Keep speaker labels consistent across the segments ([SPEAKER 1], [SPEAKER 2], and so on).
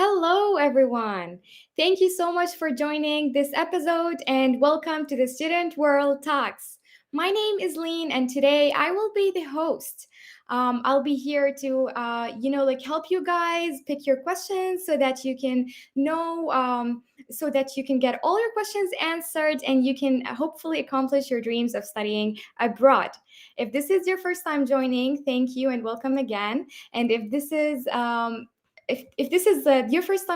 [SPEAKER 1] Hello, everyone. Thank you so much for joining this episode and welcome to the Student World Talks. My name is Lean, and today I will be the host. I'll be here to, help you guys pick your questions so that you can know, so that you can get all your questions answered and you can hopefully accomplish your dreams of studying abroad. If this is your first time joining, thank you and welcome again. And if this is your first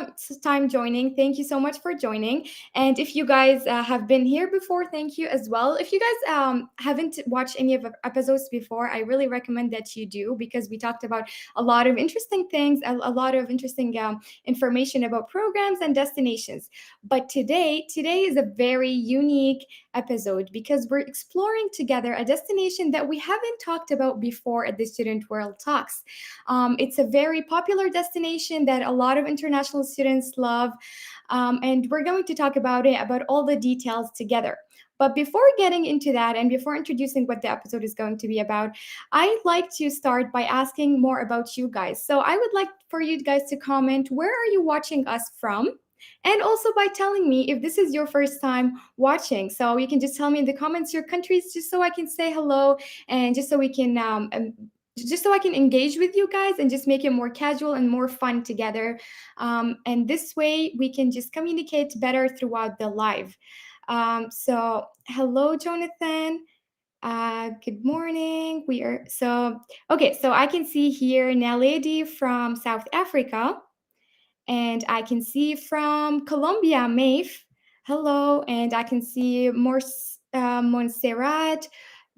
[SPEAKER 1] time joining, thank you so much for joining. And if you guys have been here before, thank you as well. If you guys haven't watched any of the episodes before, I really recommend that you do because we talked about a lot of interesting things, a lot of interesting information about programs and destinations. But today is a very unique episode because we're exploring together a destination that we haven't talked about before at the Student World Talks. It's a very popular destination that a lot of international students love, and we're going to talk about it, about all the details together. But before getting into that and before introducing what the episode is going to be about, I'd like to start by asking more about you guys. So I would like for you guys to comment, where are you watching us from? And also by telling me if this is your first time watching. So you can just tell me in the comments your countries just so I can say hello and just so I can engage with you guys and just make it more casual and more fun together. And this way we can just communicate better throughout the live. So, hello, Jonathan. Good morning. We are okay. So I can see here Naledi from South Africa, and I can see from Colombia, Maeve. Hello, and I can see Montserrat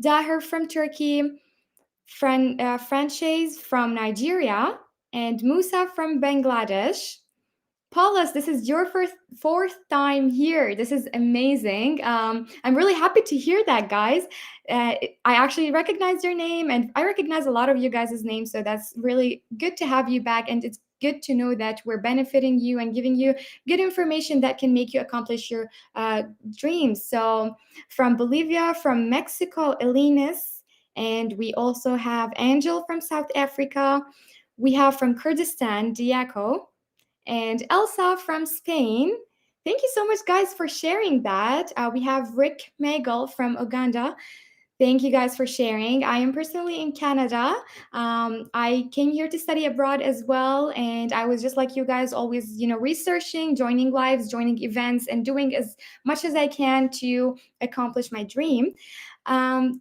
[SPEAKER 1] Daher from Turkey. Frances from Nigeria, and Musa from Bangladesh. Paulus, this is your fourth time here. This is amazing. I'm really happy to hear that, guys. I actually recognize your name, and I recognize a lot of you guys' names, so that's really good to have you back. And it's good to know that we're benefiting you and giving you good information that can make you accomplish your dreams. So, from Bolivia, from Mexico, Elinas, and we also have Angel from South Africa. We have from Kurdistan, Diaco, and Elsa from Spain. Thank you so much, guys, for sharing that. We have Rick Magal from Uganda. Thank you guys for sharing. I am personally in Canada. I came here to study abroad as well, and I was just like you guys, always, researching, joining lives, joining events, and doing as much as I can to accomplish my dream.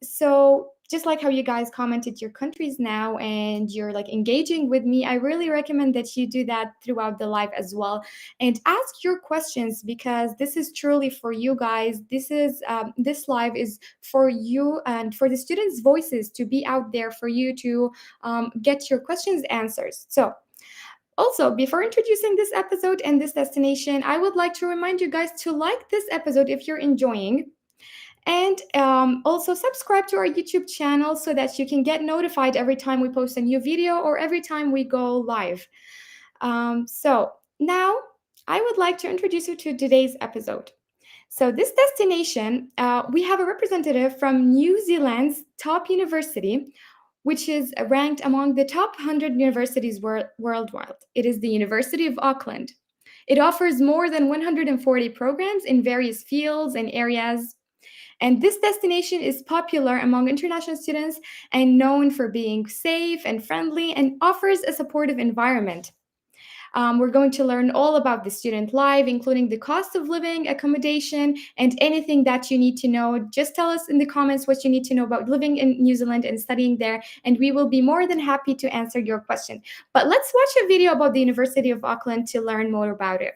[SPEAKER 1] So just like how you guys commented your countries now and you're like engaging with me, I really recommend that you do that throughout the live as well and ask your questions because this is truly for you guys. This live is for you and for the students' voices to be out there for you to get your questions answers. So also, before introducing this episode and this destination, I would like to remind you guys to like this episode if you're enjoying. And also subscribe to our YouTube channel so that you can get notified every time we post a new video or every time we go live. So now I would like to introduce you to today's episode. So this destination, we have a representative from New Zealand's top university, which is ranked among the top 100 universities worldwide. It is the University of Auckland. It offers more than 140 programs in various fields and areas. And this destination is popular among international students and known for being safe and friendly and offers a supportive environment. We're going to learn all about the student life, including the cost of living, accommodation, and anything that you need to know. Just tell us in the comments what you need to know about living in New Zealand and studying there, and we will be more than happy to answer your question. But let's watch a video about the University of Auckland to learn more about it.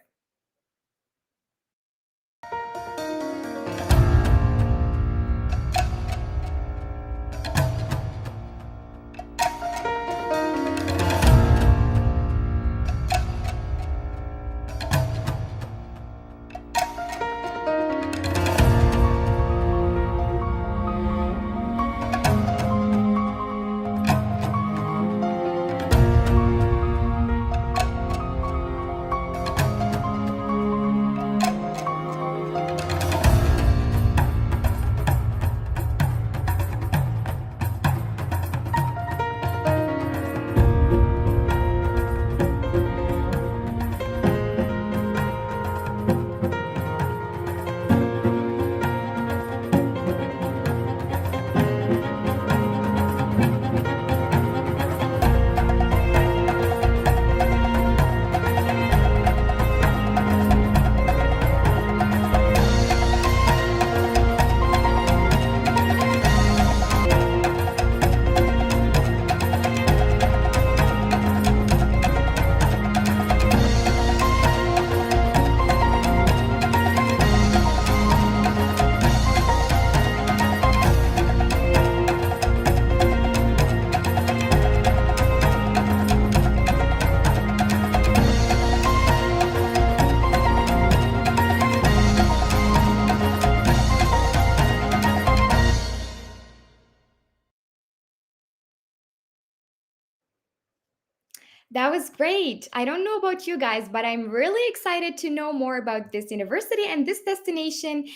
[SPEAKER 1] That was great. I don't know about you guys, but I'm really excited to know more about this university and this destination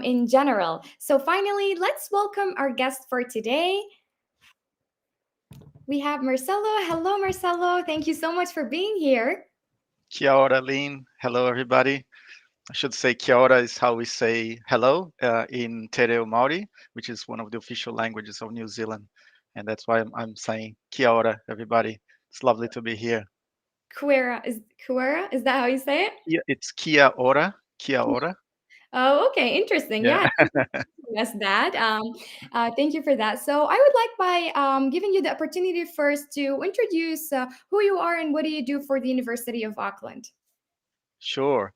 [SPEAKER 1] in general. So, finally, let's welcome our guest for today. We have Marcelo. Hello, Marcelo. Thank you so much for being here.
[SPEAKER 2] Kia ora, Lynn. Hello, everybody. I should say kia ora is how we say hello in Te Reo Māori, which is one of the official languages of New Zealand. And that's why I'm saying kia ora, everybody. It's lovely to be here.
[SPEAKER 1] Kuera? Is that how you say it?
[SPEAKER 2] It's kia ora, kia ora.
[SPEAKER 1] Oh, okay, interesting.
[SPEAKER 2] Yeah,
[SPEAKER 1] Yeah, yes, that. Thank you for that. So, I would like by giving you the opportunity first to introduce who you are and what do you do for the University of Auckland.
[SPEAKER 2] sure.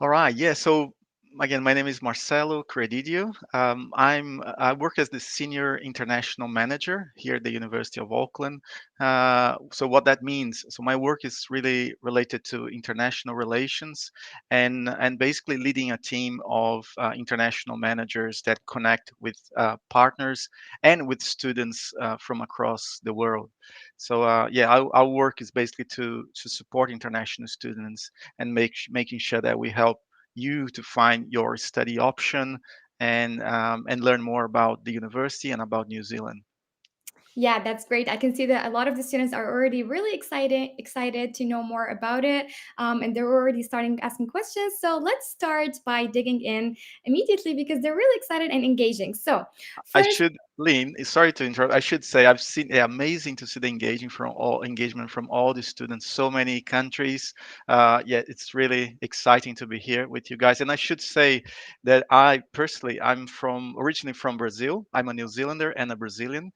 [SPEAKER 2] All right. Yeah. So again, my name is Marcelo Credidio. I work as the senior international manager here at the University of Auckland. So what that means? So my work is really related to international relations and basically leading a team of international managers that connect with partners and with students from across the world. So yeah, our work is basically to support international students and making sure that we help you to find your study option and learn more about the university and about New Zealand.
[SPEAKER 1] Yeah, that's great. I can see that a lot of the students are already really excited to know more about it, and they're already starting asking questions. So let's start by digging in immediately because they're really excited and engaging. So
[SPEAKER 2] I
[SPEAKER 1] first,
[SPEAKER 2] should, Lynn, sorry to interrupt. I should say I've seen amazing to see the engagement from all the students, so many countries. Yeah, it's really exciting to be here with you guys. And I should say that I personally, originally from Brazil. I'm a New Zealander and a Brazilian,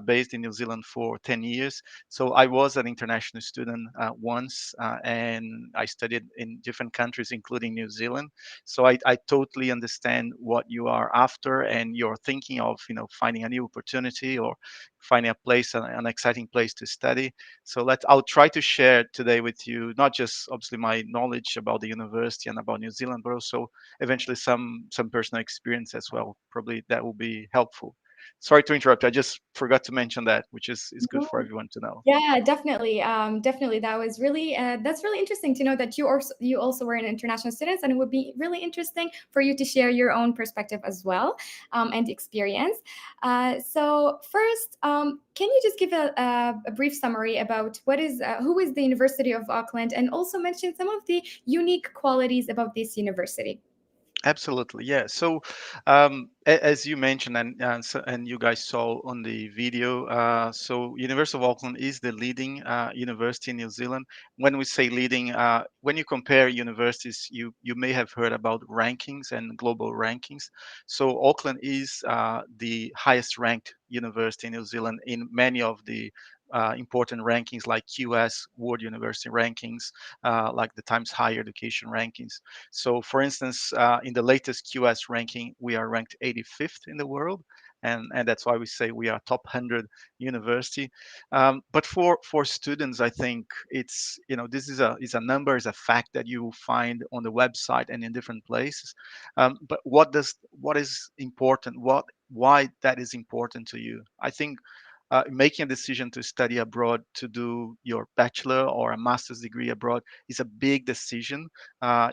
[SPEAKER 2] based in New Zealand for 10 years. So I was an international student once, and I studied in different countries, including New Zealand. So I totally understand what you are after, and you're thinking of, finding a new opportunity or finding a place, an exciting place to study. So I'll try to share today with you not just obviously my knowledge about the university and about New Zealand, but also eventually some personal experience as well. Probably that will be helpful. Sorry to interrupt. I just forgot to mention that, which is good for everyone to know.
[SPEAKER 1] yeah, definitely. Definitely. That's really interesting to know that you also were an international student, and it would be really interesting for you to share your own perspective as well, and experience. So first, can you just give a brief summary about who is the University of Auckland, and also mention some of the unique qualities about this university?
[SPEAKER 2] Absolutely, yeah. So, as you mentioned, and you guys saw on the video, so University of Auckland is the leading university in New Zealand. When we say leading, when you compare universities, you may have heard about rankings and global rankings. So Auckland is the highest ranked university in New Zealand in many of the important rankings like QS World University rankings, like the Times Higher Education rankings. So, for instance, in the latest QS ranking, we are ranked 85th in the world, and that's why we say we are top 100 university. But for students, I think this is a number, is a fact that you find on the website and in different places. But what is important? Why that is important to you? I think making a decision to study abroad, to do your bachelor or a master's degree abroad, is a big decision.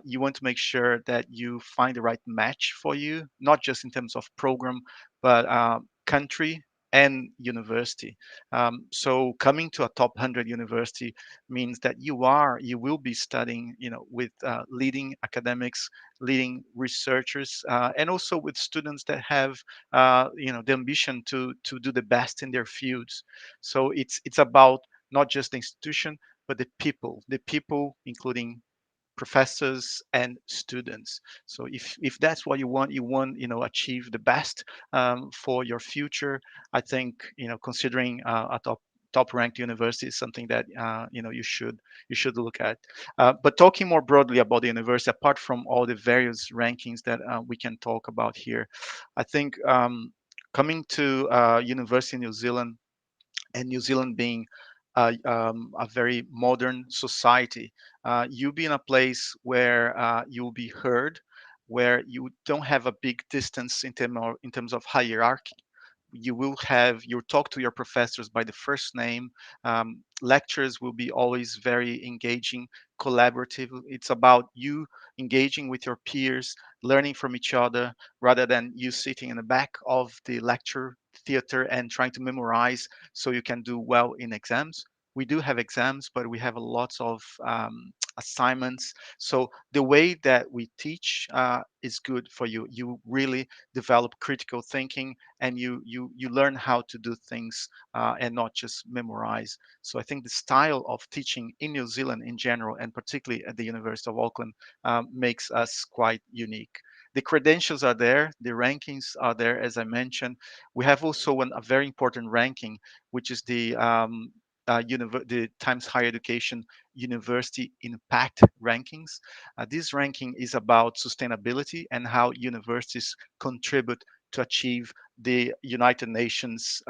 [SPEAKER 2] You want to make sure that you find the right match for you, not just in terms of program, but country and university. So coming to a top 100 university means that you will be studying, with leading academics, leading researchers, and also with students that have, the ambition to do the best in their fields. So it's about not just the institution, but the people, including professors and students. So if that's what you want, achieve the best for your future. I think considering a top ranked university is something that you should look at. But talking more broadly about the university, apart from all the various rankings that we can talk about here, I think coming to University in New Zealand, and New Zealand being a very modern society, you'll be in a place where you'll be heard, where you don't have a big distance in terms of hierarchy, you will have you talk to your professors by the first name. Lectures will be always very engaging, collaborative. It's about you engaging with your peers, learning from each other, rather than you sitting in the back of the lecture theater and trying to memorize so you can do well in exams. We do have exams, but we have lots of assignments. So the way that we teach is good for you. You really develop critical thinking, and you learn how to do things and not just memorize. So I think the style of teaching in New Zealand in general, and particularly at the University of Auckland, makes us quite unique. The credentials are there, the rankings are there, as I mentioned. We have also a very important ranking, which is the Times Higher Education University Impact Rankings. This ranking is about sustainability and how universities contribute to achieve the United Nations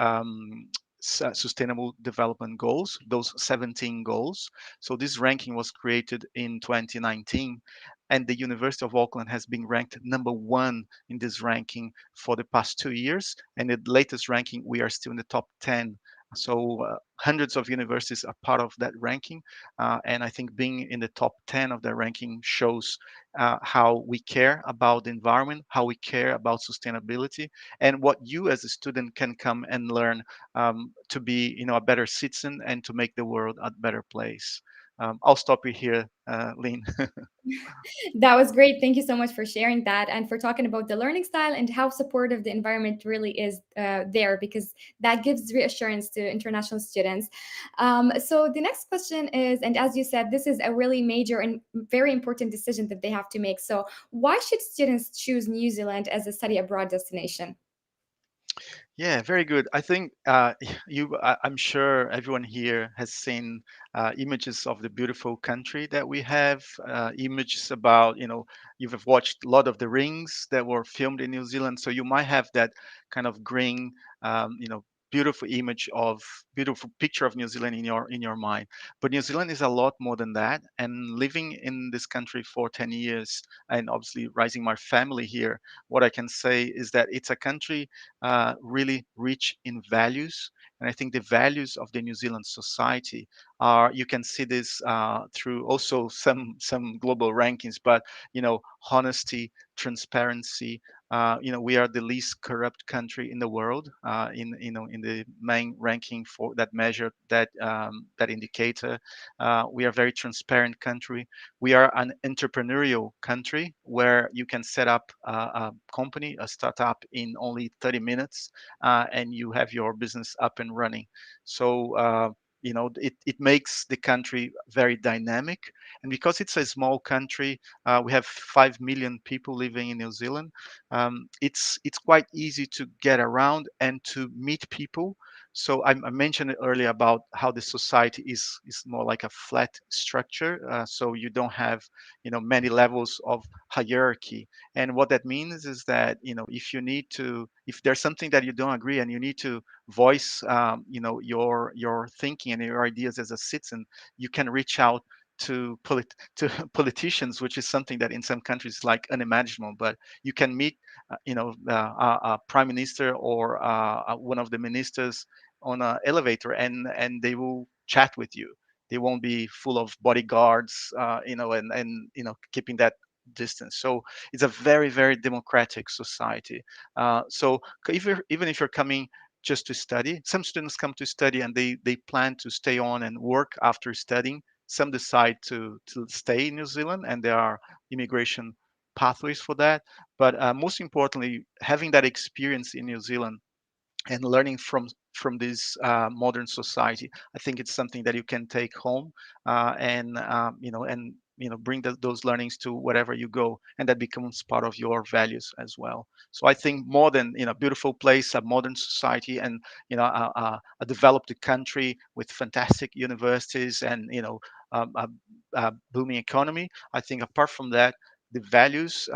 [SPEAKER 2] Sustainable Development Goals, those 17 goals. So this ranking was created in 2019, and the University of Auckland has been ranked number one in this ranking for the past 2 years. And the latest ranking, we are still in the top 10. So hundreds of universities are part of that ranking, and I think being in the top 10 of the ranking shows how we care about the environment, how we care about sustainability, and what you as a student can come and learn to be, a better citizen and to make the world a better place. I'll stop you here, Lynn.
[SPEAKER 1] That was great. Thank you so much for sharing that and for talking about the learning style and how supportive the environment really is there, because that gives reassurance to international students. So the next question is, and as you said, this is a really major and very important decision that they have to make. So why should students choose New Zealand as a study abroad destination?
[SPEAKER 2] Yeah, very good. I think I'm sure everyone here has seen images of the beautiful country that we have, images about, you've watched a lot of the rings that were filmed in New Zealand. So you might have that kind of green, beautiful image of beautiful picture of New Zealand in your mind. But New Zealand is a lot more than that. And living in this country for 10 years and obviously raising my family here, what I can say is that it's a country really rich in values. And I think the values of the New Zealand society are, you can see this through also some global rankings, but honesty, transparency. We are the least corrupt country in the world in the main ranking for that measure that indicator. We are a very transparent country. We are an entrepreneurial country where you can set up a company, a startup in only 30 minutes, and you have your business up and running. So, it makes the country very dynamic. And because it's a small country, we have 5 million people living in New Zealand. It's quite easy to get around and to meet people. So I mentioned earlier about how the society is more like a flat structure. So you don't have many levels of hierarchy. And what that means is that if there's something that you don't agree and you need to voice your thinking and your ideas as a citizen, you can reach out to politicians, which is something that in some countries is like unimaginable. But you can meet a prime minister or one of the ministers on an elevator, and they will chat with you. They won't be full of bodyguards, and keeping that distance. So it's a very, very democratic society. So even if you're coming just to study, some students come to study and they plan to stay on and work after studying. Some decide to stay in New Zealand, and there are immigration pathways for that. But most importantly, having that experience in New Zealand and learning from this modern society, I think it's something that you can take home, and bring those learnings to wherever you go, and that becomes part of your values as well. So I think more than beautiful place, a modern society, and a developed country with fantastic universities and a booming economy. I think apart from that, the values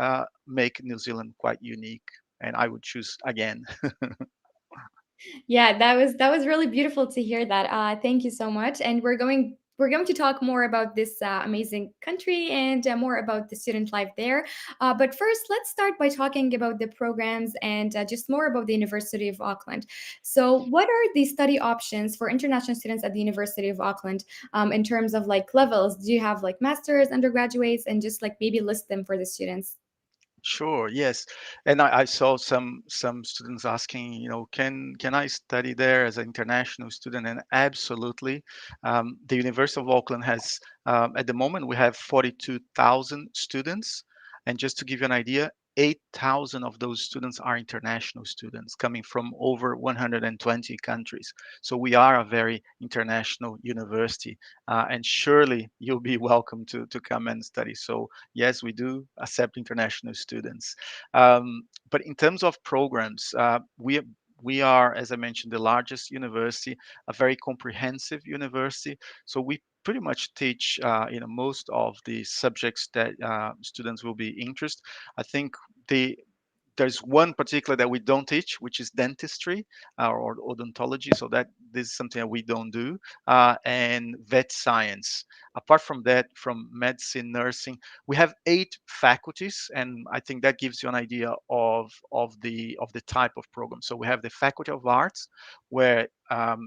[SPEAKER 2] make New Zealand quite unique, and I would choose again.
[SPEAKER 1] Yeah, that was really beautiful to hear that. Thank you so much. And we're going We're going to talk more about this amazing country and more about the student life there. But first, let's start by talking about the programs and just more about the University of Auckland. So, what are the study options for international students at the University of Auckland in terms of like levels? Do you have like masters, undergraduates, and just like maybe list them for the students?
[SPEAKER 2] Sure, yes. And I saw some students asking, can I study there as an international student? And absolutely. The University of Auckland has, at the moment, we have 42,000 students. And just to give you an idea, 8,000 of those students are international students coming from over 120 countries. So we are a very international university. And surely you'll be welcome to come and study. So yes, we do accept international students. But in terms of programs, we are, as I mentioned, the largest university, a very comprehensive university. So we pretty much teach, most of the subjects that students will be interested. I think the there's one particular that we don't teach, which is dentistry or odontology. So that this is something that we don't do, and vet science. Apart from that, from medicine, nursing, we have 8 faculties, and I think that gives you an idea of the type of program. So we have the Faculty of Arts, where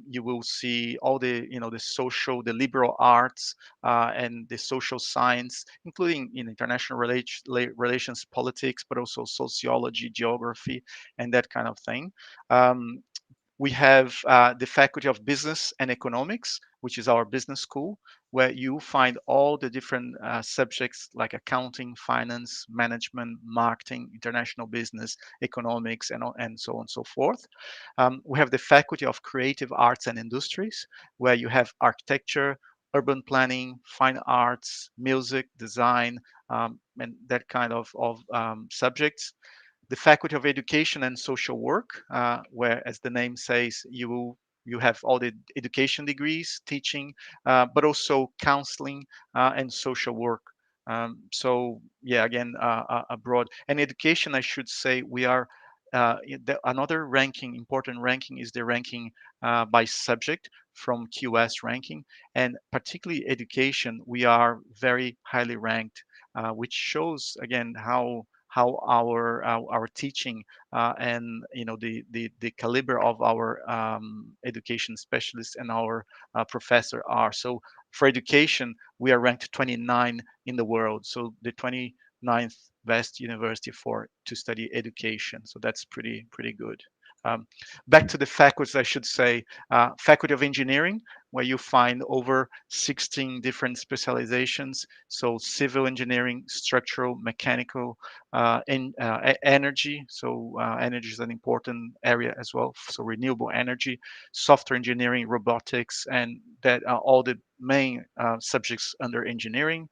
[SPEAKER 2] you will see all the social, the liberal arts, and the social science, including international relations, politics, but also sociology, geography, and that kind of thing. Um, we have the Faculty of Business and Economics, which is our business school, where you find all the different subjects like accounting, finance, management, marketing, international business, economics, and so on and so forth. We have the Faculty of Creative Arts and Industries, where you have architecture, urban planning, fine arts, music, design, and that kind of subjects. The Faculty of Education and Social Work, where, as the name says, you have all the education degrees, teaching, but also counseling and social work. So yeah, again, abroad and education, I should say, we are. Another ranking, important ranking, is the ranking by subject from QS ranking, and particularly education. We are very highly ranked, which shows again how our teaching and the caliber of our education specialists and our professor are. So for education, we are ranked 29 in the world. So the 29th best university for to study education. So that's pretty good. Um, Back to the faculties, I should say, Faculty of Engineering, where you find over 16 different specializations. So civil engineering, structural, mechanical, energy. So energy is an important area as well. So renewable energy, software engineering, robotics, and that are all the main subjects under engineering.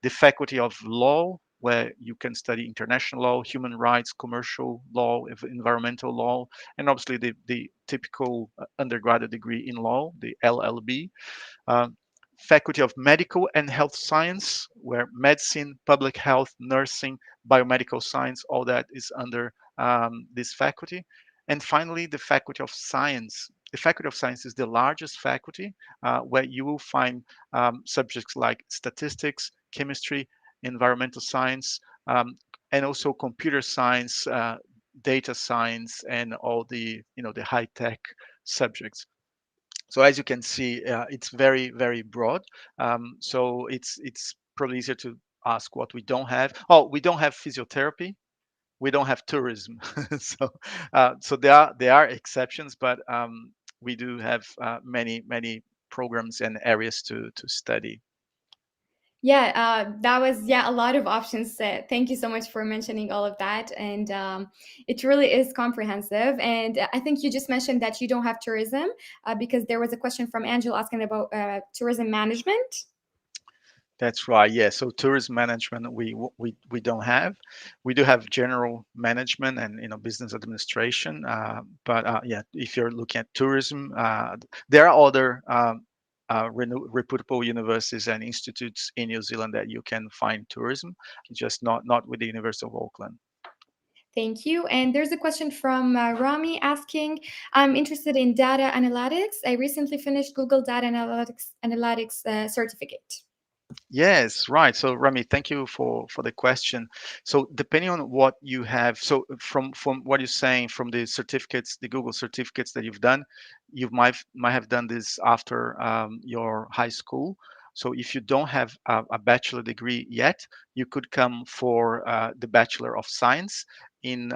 [SPEAKER 2] The Faculty of Law, where you can study international law, human rights, commercial law, environmental law, and obviously the typical undergraduate degree in law, the LLB. um, Faculty of Medical and Health Science, where medicine, public health, nursing, biomedical science, all that is under this faculty. And finally, the Faculty of Science. The Faculty of Science is the largest faculty, where you will find subjects like statistics, chemistry, environmental science, and also computer science, data science, and all the high tech subjects. So as you can see, it's very broad. So it's probably easier to ask what we don't have. Oh, we don't have physiotherapy. We don't have tourism. So there are exceptions, but we do have many programs and areas to study.
[SPEAKER 1] Yeah, that was yeah a lot of options. Thank you so much for mentioning all of that, and it really is comprehensive. And I think you just mentioned that you don't have tourism because there was a question from Angela asking about tourism management.
[SPEAKER 2] That's right. Yeah. So tourism management, we don't have. We do have general management and business administration. But yeah, if you're looking at tourism, there are other reputable universities and institutes in New Zealand that you can find tourism, just not with the University of Auckland.
[SPEAKER 1] Thank you. And there's a question from Rami asking, I'm interested in data analytics. I recently finished Google Data Analytics certificate.
[SPEAKER 2] Yes, right. So Rami, thank you for the question. So depending on what you have, so from what you're saying, from the certificates, the Google certificates that you've done, you might have done this after your high school. So if you don't have a bachelor degree yet, you could come for the Bachelor of Science in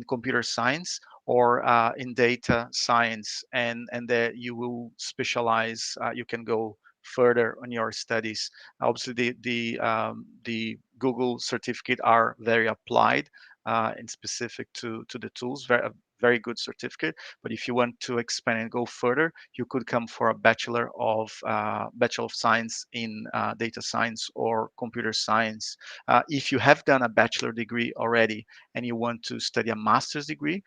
[SPEAKER 2] computer science or in data science, and there you will specialize. You can go further on your studies. Obviously, the Google certificate are very applied and specific to the tools. Very good certificate. But if you want to expand and go further, you could come for a Bachelor of Science in data science or computer science. If you have done a bachelor degree already and you want to study a master's degree,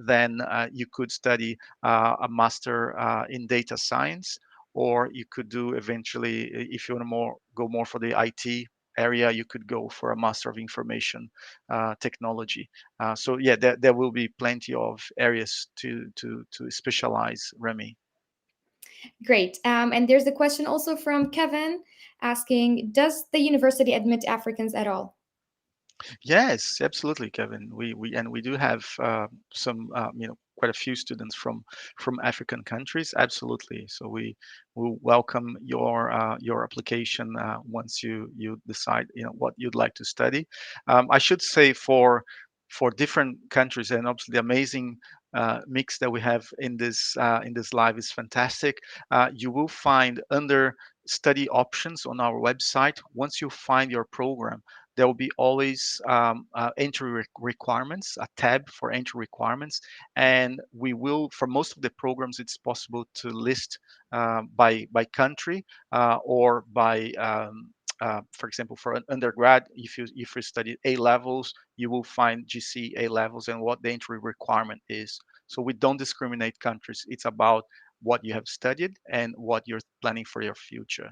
[SPEAKER 2] then you could study a master in data science, or you could do eventually, if you want to go more for the IT area, you could go for a Master of Information Technology. So yeah, there will be plenty of areas to specialize, Remy.
[SPEAKER 1] Great. And there's a question also from Kevin asking, does the university admit Africans at all?
[SPEAKER 2] Yes, absolutely, Kevin. We do have some quite a few students from African countries. Absolutely. So we will welcome your application once you decide what you'd like to study. I should say for different countries, and obviously the amazing mix that we have in this live is fantastic. You will find under study options on our website. Once you find your program, there will be always entry requirements, a tab for entry requirements, and we will, for most of the programs, it's possible to list by country or by for example, for an undergrad, if you study A levels, you will find GC A levels and what the entry requirement is. So we don't discriminate countries. It's about what you have studied and what you're planning for your future.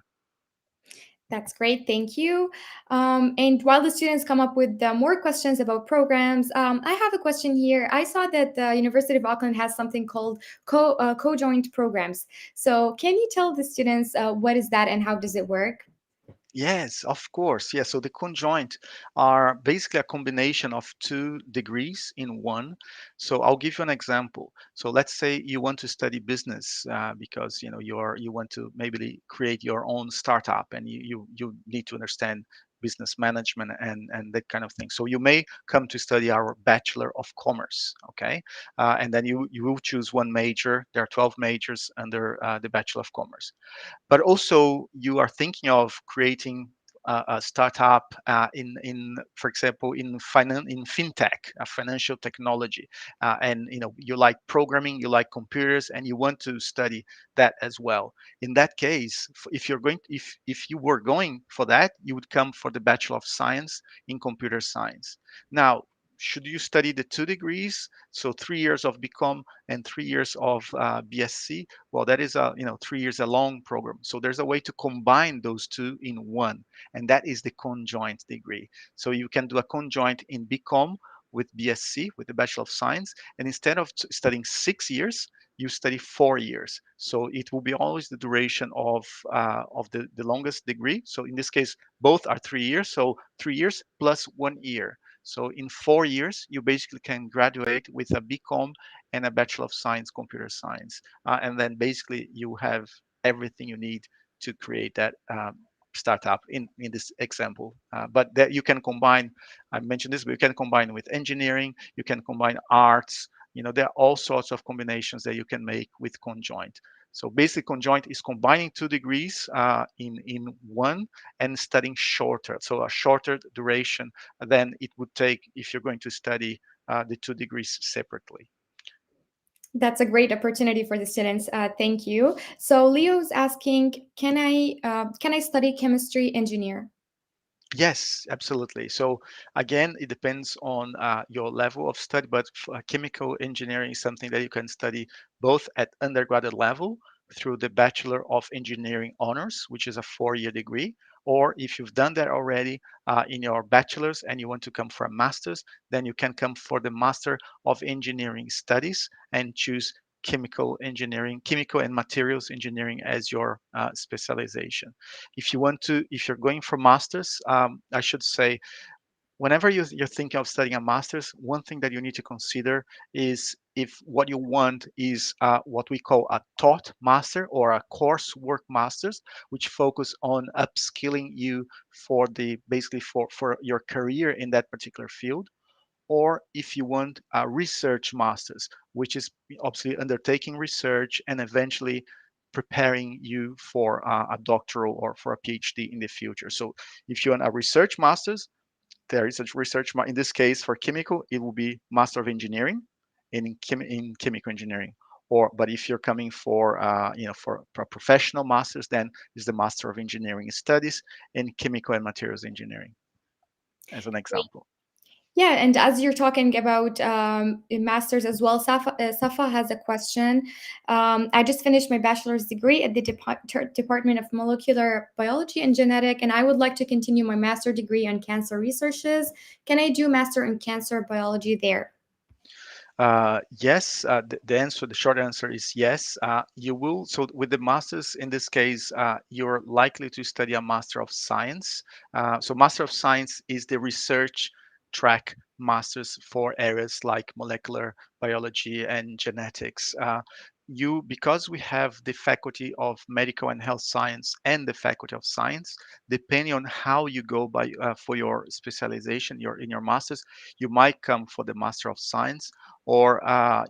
[SPEAKER 1] That's great, thank you. And while the students come up with more questions about programs, I have a question here. I saw that the University of Auckland has something called co-joint programs. So can you tell the students what is that and how does it work?
[SPEAKER 2] Yes, of course. Yeah. So the conjoint are basically a combination of two degrees in one. So I'll give you an example. So let's say you want to study business because you want to maybe create your own startup, and you need to understand business management and that kind of thing. So you may come to study our Bachelor of Commerce. Okay, and then you will choose one major. There are 12 majors under the Bachelor of Commerce, but also you are thinking of creating a startup for example, in fintech, financial technology, and you like programming, you like computers, and you want to study that as well. In that case, if you were going for that, you would come for the Bachelor of Science in Computer Science. Now, should you study the two degrees, so 3 years of BCom and 3 years of BSc? Well, that is a 3 years a long program. So there's a way to combine those two in one, and that is the conjoint degree. So you can do a conjoint in BCom with BSc, with the Bachelor of Science, and instead of studying 6 years, you study 4 years. So it will be always the duration of the longest degree. So in this case, both are 3 years. So 3 years plus 1 year. So in 4 years, you basically can graduate with a BCom and a Bachelor of Science, Computer Science, and then basically you have everything you need to create that startup in this example. But that you can combine, I mentioned this, but you can combine with engineering, you can combine arts. There are all sorts of combinations that you can make with conjoint. So basically, conjoint is combining two degrees in one and studying shorter, so a shorter duration than it would take if you're going to study the two degrees separately.
[SPEAKER 1] That's a great opportunity for the students. Thank you. So Leo's asking, can I study chemistry engineer?
[SPEAKER 2] Yes, absolutely. So again, it depends on your level of study, but chemical engineering is something that you can study both at undergraduate level through the Bachelor of Engineering Honors, which is a 4-year degree, Or if you've done that already in your bachelor's and you want to come for a master's, then you can come for the Master of Engineering Studies and choose chemical engineering, chemical and materials engineering as your specialization. If you're going for masters, I should say, whenever you're thinking of studying a master's, one thing that you need to consider is if what you want is what we call a taught master or a coursework master's, which focus on upskilling you for the basically for your career in that particular field, or if you want a research master's, which is obviously undertaking research and eventually preparing you for a doctoral or for a PhD in the future. So if you want a research master's, there is a research, in this case for chemical, it will be Master of Engineering in chemical engineering. Or, but if you're coming for, for a professional master's, then is the Master of Engineering Studies in chemical and materials engineering, as an example.
[SPEAKER 1] Yeah, and as you're talking about masters as well, Safa has a question. I just finished my bachelor's degree at the Department of Molecular Biology and Genetic, and I would like to continue my master degree on cancer researches. Can I do master in cancer biology there?
[SPEAKER 2] Yes, the short answer is yes. You will. So with the masters, in this case, you're likely to study a Master of Science. So Master of Science is the research track masters for areas like molecular biology and genetics. Because we have the Faculty of Medical and Health Science and the Faculty of Science, depending on how you go by for your specialization, in your masters, you might come for the Master of Science, or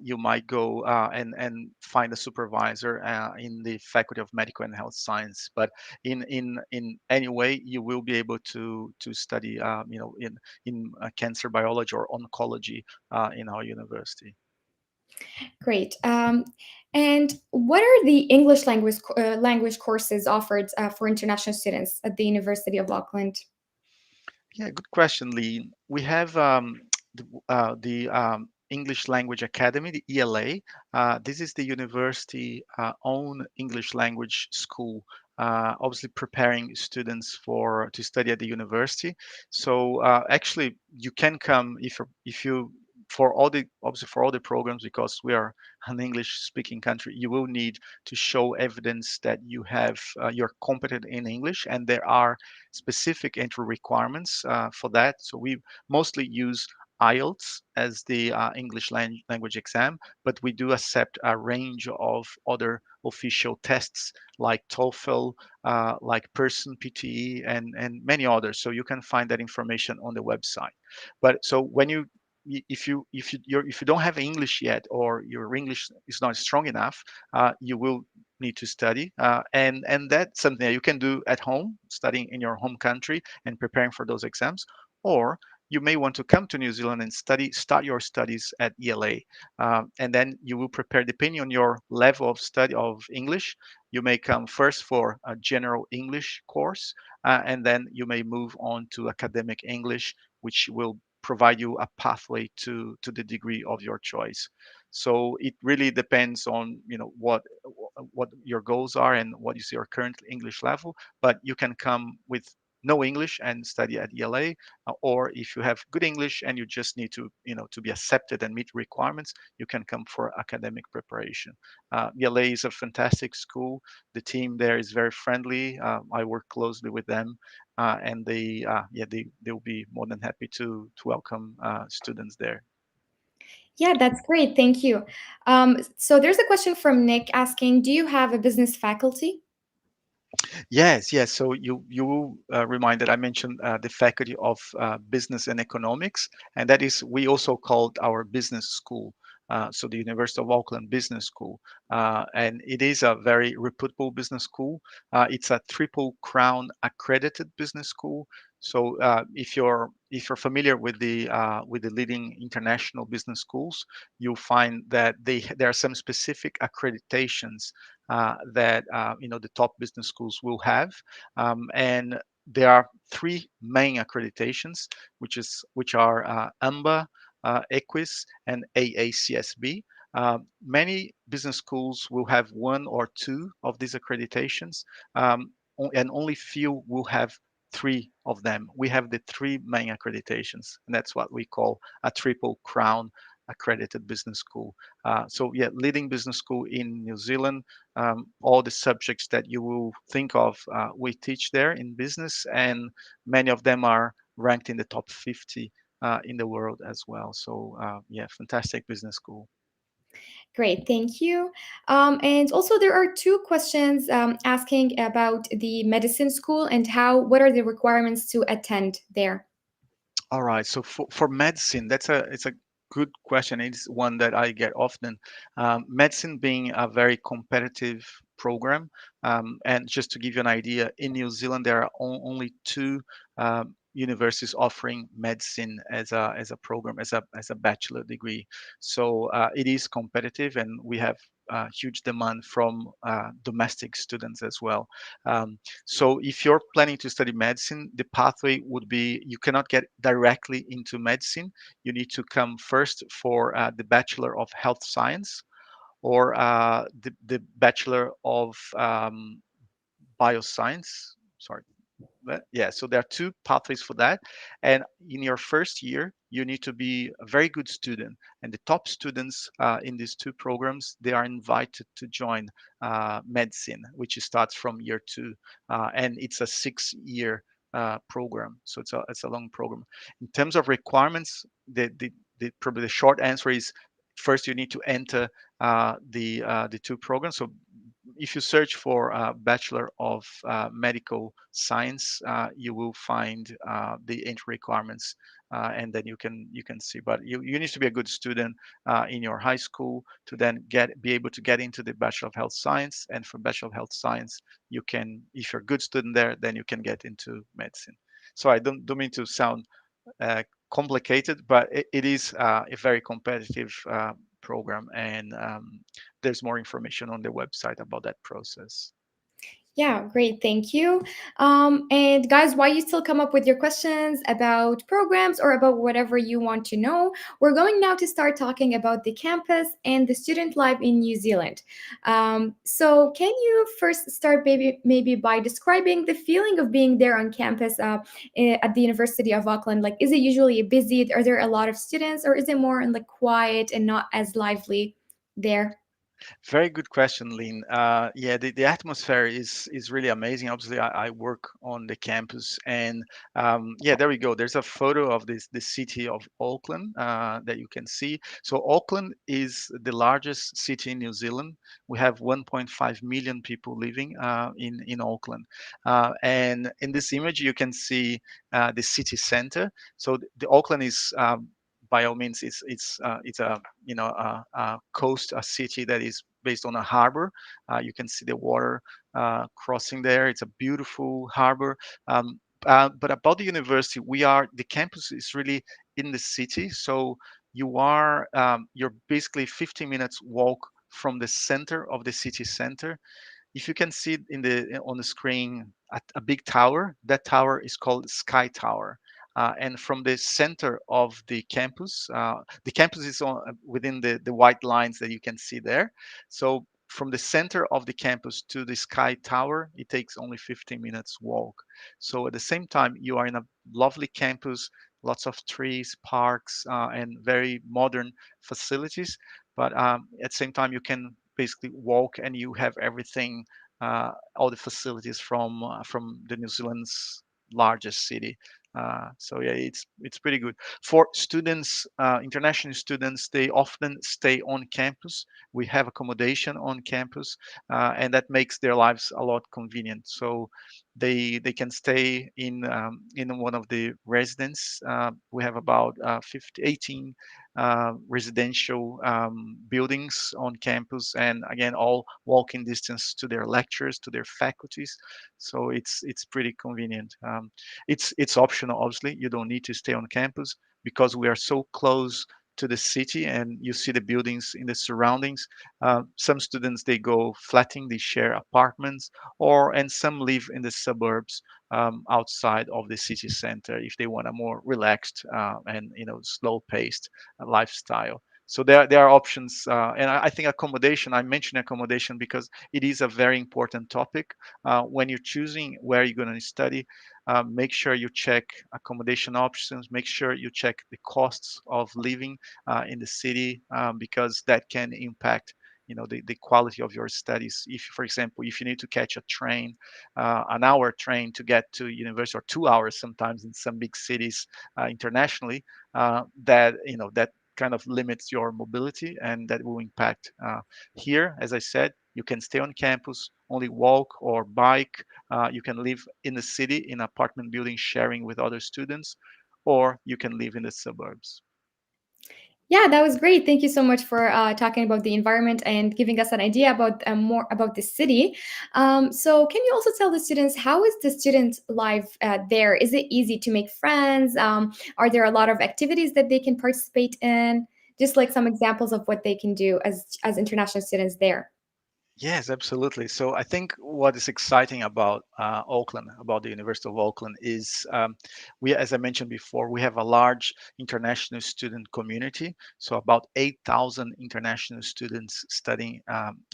[SPEAKER 2] you might go and find a supervisor in the Faculty of Medical and Health Science. But in any way, you will be able to study, in cancer biology or oncology in our university.
[SPEAKER 1] Great. And what are the English language courses offered for international students at the University of Auckland?
[SPEAKER 2] Yeah, good question, Lee. We have the English Language Academy, the ELA. This is the university own English language school, obviously preparing students for to study at the university. So actually, you can come if you for all the obviously for all the programs, because we are an English speaking country, you will need to show evidence that you're competent in English, and there are specific entry requirements for that. So we mostly use IELTS as the English language exam, but we do accept a range of other official tests like TOEFL, like Pearson PTE, and many others. So you can find that information on the website. But so when you if you don't have English yet, or your English is not strong enough, you will need to study, and that's something that you can do at home, studying in your home country and preparing for those exams. Or you may want to come to New Zealand and start your studies at ELA, and then you will prepare depending on your level of study of English. You may come first for a general English course, and then you may move on to academic English, which will provide you a pathway to the degree of your choice. So it really depends on what your goals are and what is your current English level. But you can come with no English and study at ELA, or if you have good English and you just need to be accepted and meet requirements, you can come for academic preparation. ELA is a fantastic school. The team there is very friendly. I work closely with them, and they'll be more than happy to welcome students there.
[SPEAKER 1] Yeah, that's great. Thank you. So there's a question from Nick asking, do you have a business faculty?
[SPEAKER 2] Yes, yes. So you will remind that I mentioned the Faculty of Business and Economics, and that is we also called our business school. So the University of Auckland Business School, and it is a very reputable business school. It's a Triple Crown accredited business school. So if you're familiar with the leading international business schools, you'll find that there are some specific accreditations that the top business schools will have, and there are three main accreditations, which are AMBA, EQUIS, and AACSB. Many business schools will have one or two of these accreditations, and only few will have three of them. We have the three main accreditations, and that's what we call a triple crown accredited business school. So yeah, leading business school in New Zealand. All the subjects that you will think of, we teach there in business, and many of them are ranked in the top 50 in the world as well. So yeah, fantastic business school.
[SPEAKER 1] Great, thank you. And also, there are two questions asking about the medicine school and what are the requirements to attend there?
[SPEAKER 2] All right. So for medicine, it's a good question. It's one that I get often. Medicine being a very competitive program, and just to give you an idea, in New Zealand there are only two universities offering medicine as a program as a bachelor degree. So it is competitive, and we have huge demand from domestic students as well. Um, so if you're planning to study medicine, the pathway would be you cannot get directly into medicine. You need to come first for the Bachelor of Health Science or the Bachelor of Bioscience. Sorry, yeah, so there are two pathways for that. And in your first year, you need to be a very good student. And the top students in these two programs, they are invited to join medicine, which starts from year two. And it's a 6 year program. So it's a long program. In terms of requirements, probably the short answer is first you need to enter the two programs. So if you search for Bachelor of Medical Science, you will find the entry requirements, and then you can see. But you need to be a good student in your high school to then be able to get into the Bachelor of Health Science. And for Bachelor of Health Science, you can, if you're a good student there, then you can get into medicine. So I don't mean to sound uh, complicated, but it is a very competitive program, and there's more information on the website about that process.
[SPEAKER 1] Yeah, great. Thank you. And guys, while you still come up with your questions about programs or about whatever you want to know, we're going now to start talking about the campus and the student life in New Zealand. So, can you first start maybe by describing the feeling of being there on campus at the University of Auckland? Like, is it usually busy? Are there a lot of students, or is it more like quiet and not as lively there?
[SPEAKER 2] Very good question, Lynn. Yeah, the atmosphere is really amazing. Obviously, I work on the campus, and yeah, there we go. There's a photo of the city of Auckland that you can see. So Auckland is the largest city in New Zealand. We have 1.5 million people living in Auckland, and in this image you can see the city center. So the Auckland is by all means it's a a coast, a city that is based on a harbor. You can see the water crossing there. It's a beautiful harbor. But about the university, the campus is really in the city, so you're basically 15 minutes walk from the center of the city center. If you can see in the on the screen a big tower, that tower is called Sky Tower. And from the center of the campus is within the white lines that you can see there. So from the center of the campus to the Sky Tower, it takes only 15 minutes walk. So at the same time, you are in a lovely campus, lots of trees, parks, and very modern facilities. But at the same time, you can basically walk and you have everything, all the facilities from the New Zealand's largest city. So yeah, it's pretty good for students. International students, they often stay on campus. We have accommodation on campus, and that makes their lives a lot convenient. So they can stay in one of the residence. We have about 18 residential buildings on campus, and again, all walking distance to their lectures, to their faculties. So it's pretty convenient. It's optional, obviously. You don't need to stay on campus because we are so close to the city, and you see the buildings in the surroundings. Some students, they go flatting, they share apartments, and some live in the suburbs outside of the city center if they want a more relaxed and slow paced lifestyle. So there are options, and I think accommodation. I mentioned accommodation because it is a very important topic. When you're choosing where you're going to study, make sure you check accommodation options. Make sure you check the costs of living in the city, because that can impact the quality of your studies. If, for example, if you need to catch a train, an hour train to get to university, or 2 hours sometimes in some big cities internationally, that kind of limits your mobility, and that will impact. Here, as I said, you can stay on campus, only walk or bike. You can live in the city in apartment buildings sharing with other students, or you can live in the suburbs.
[SPEAKER 1] Yeah, that was great. Thank you so much for talking about the environment and giving us an idea about more about the city. So, can you also tell the students how is the student life there? Is it easy to make friends? Are there a lot of activities that they can participate in? Just like some examples of what they can do as international students there.
[SPEAKER 2] Yes, absolutely. So I think what is exciting about Auckland, about the University of Auckland, is as I mentioned before, we have a large international student community. So about 8,000 international students studying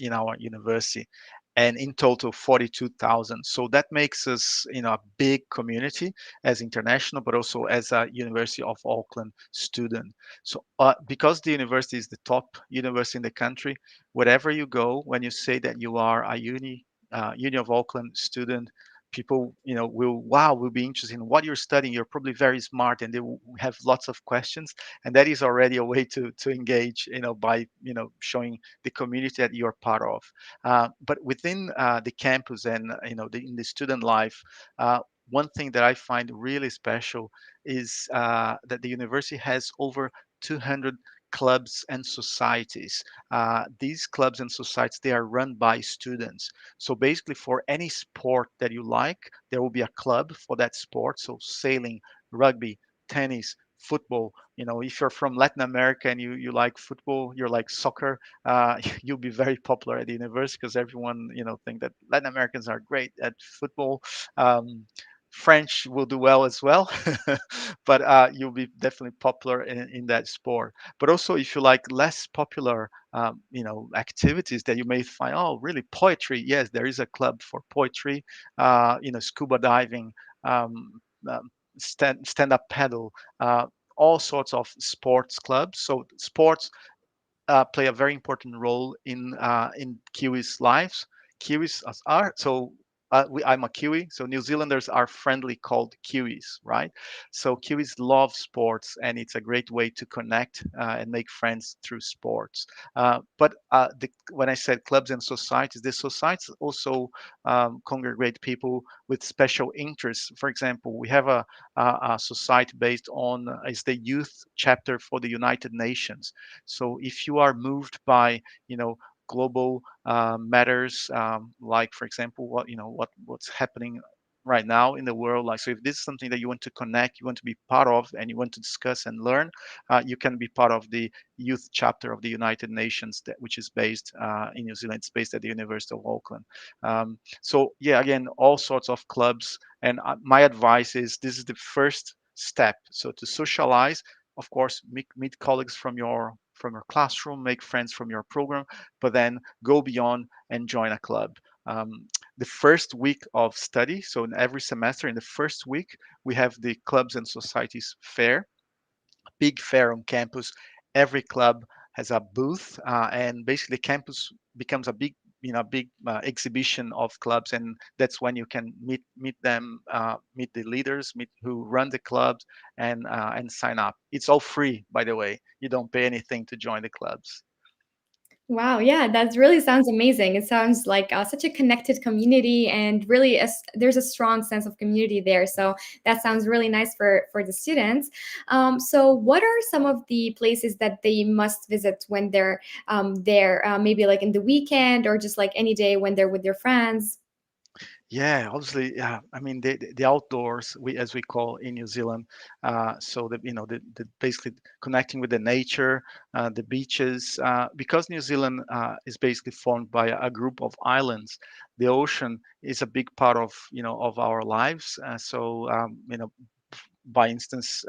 [SPEAKER 2] in our university, and in total 42,000. So that makes us, a big community as international, but also as a University of Auckland student. So because the university is the top university in the country, wherever you go, when you say that you are a Uni of Auckland student, people, will be interested in what you're studying. You're probably very smart, and they will have lots of questions, and that is already a way to engage, by showing the community that you're part of. But within the campus and in the student life, one thing that I find really special is that the university has over 200 clubs and societies. These clubs and societies, they are run by students. So basically, for any sport that you like, there will be a club for that sport. So sailing, rugby, tennis, football. If you're from Latin America and you like football, you're like soccer, you'll be very popular at the university because everyone think that Latin Americans are great at football. Um, French will do well as well, but you'll be definitely popular in that sport. But also, if you like less popular, activities that you may find, oh, really, poetry. Yes, there is a club for poetry. Scuba diving, um, um, stand up paddle, all sorts of sports clubs. So sports play a very important role in Kiwis' lives. Kiwis are so. I'm a Kiwi, so New Zealanders are friendly called Kiwis, right? So Kiwis love sports, and it's a great way to connect and make friends through sports. But when I said clubs and societies, the societies also congregate people with special interests. For example, we have a society based on is the youth chapter for the United Nations. So if you are moved by, global matters, like for example, what's happening right now in the world, like, so if this is something that you want to connect, you want to be part of, and you want to discuss and learn, you can be part of the youth chapter of the United Nations, which is based in New Zealand. It's based at the University of Auckland. So yeah, again, all sorts of clubs, and my advice is this is the first step. So to socialize, of course, meet colleagues from your classroom, make friends from your program, but then go beyond and join a club. The first week of study, so in every semester, in the first week, we have the clubs and societies fair, big fair on campus. Every club has a booth, and basically campus becomes a big exhibition of clubs, and that's when you can meet them, meet the leaders, meet who run the clubs, and sign up. It's all free, by the way. You don't pay anything to join the clubs.
[SPEAKER 1] Wow, yeah, that really sounds amazing. It sounds like such a connected community, and really, there's a strong sense of community there. So that sounds really nice for the students. So, what are some of the places that they must visit when they're there? Maybe like in the weekend, or just like any day when they're with their friends.
[SPEAKER 2] Yeah, obviously, yeah. I mean, the outdoors, as we call in New Zealand, so that the basically connecting with the nature, the beaches, because New Zealand is basically formed by a group of islands. The ocean is a big part of our lives. So by instance,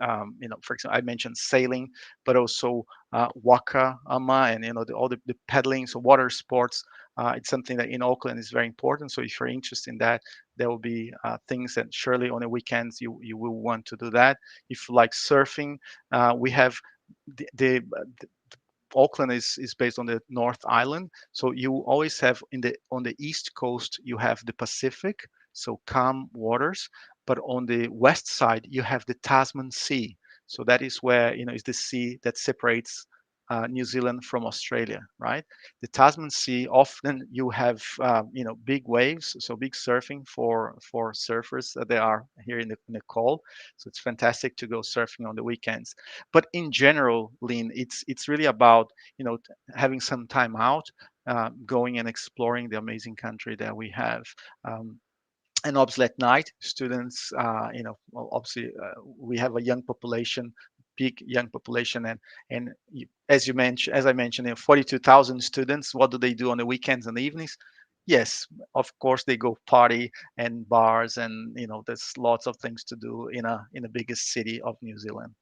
[SPEAKER 2] for example, I mentioned sailing, but also waka ama, and all the pedaling, so water sports. It's something that in Auckland is very important. So if you're interested in that, there will be things that surely on the weekends you will want to do that. If you like surfing, we have the Auckland is based on the North Island, so you always have on the east coast you have the Pacific, so calm waters, but on the west side you have the Tasman Sea. So that is where is the sea that separates New Zealand from Australia, right? The Tasman Sea, often you have big waves, so big surfing for surfers that they are here in the call. So it's fantastic to go surfing on the weekends. But in general, Lynn, it's really about having some time out, going and exploring the amazing country that we have. Um, and obviously at night, students, well, obviously we have a young population, big young population, and as I mentioned, 42,000 students. What do they do on the weekends and the evenings? Yes, of course they go party and bars, and there's lots of things to do in the biggest city of New Zealand.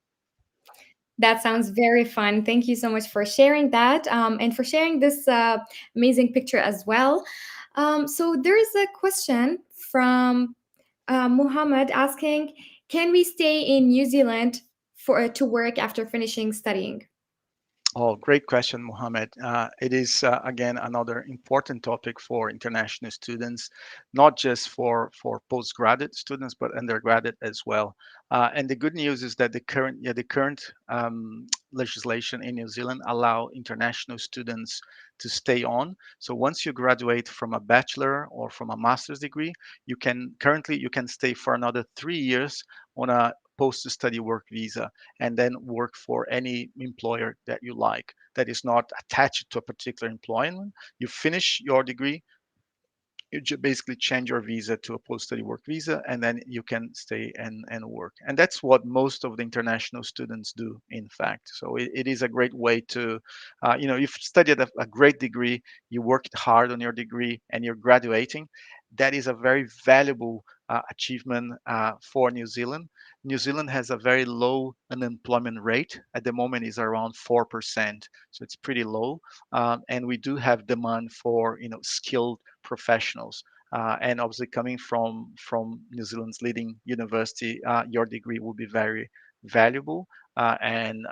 [SPEAKER 1] That sounds very fun. Thank you so much for sharing that, and for sharing this amazing picture as well. So there's a question from Muhammad asking, can we stay in New Zealand to work after finishing studying?
[SPEAKER 2] Oh, great question, Mohammed. It is again another important topic for international students, not just for postgraduate students, but undergraduate as well. And the good news is that the current legislation in New Zealand allow international students to stay on. So once you graduate from a bachelor or from a master's degree, you can stay for another 3 years on a post-study work visa, and then work for any employer that you like, that is not attached to a particular employment. You finish your degree, you basically change your visa to a post-study work visa, and then you can stay and work. And that's what most of the international students do, in fact. So it is a great way to, you've studied a great degree, you worked hard on your degree, and you're graduating. That is a very valuable achievement for New Zealand. New Zealand has a very low unemployment rate. At the moment, is around 4%, so it's pretty low. And we do have demand for skilled professionals. And obviously, coming from New Zealand's leading university, your degree will be very valuable. And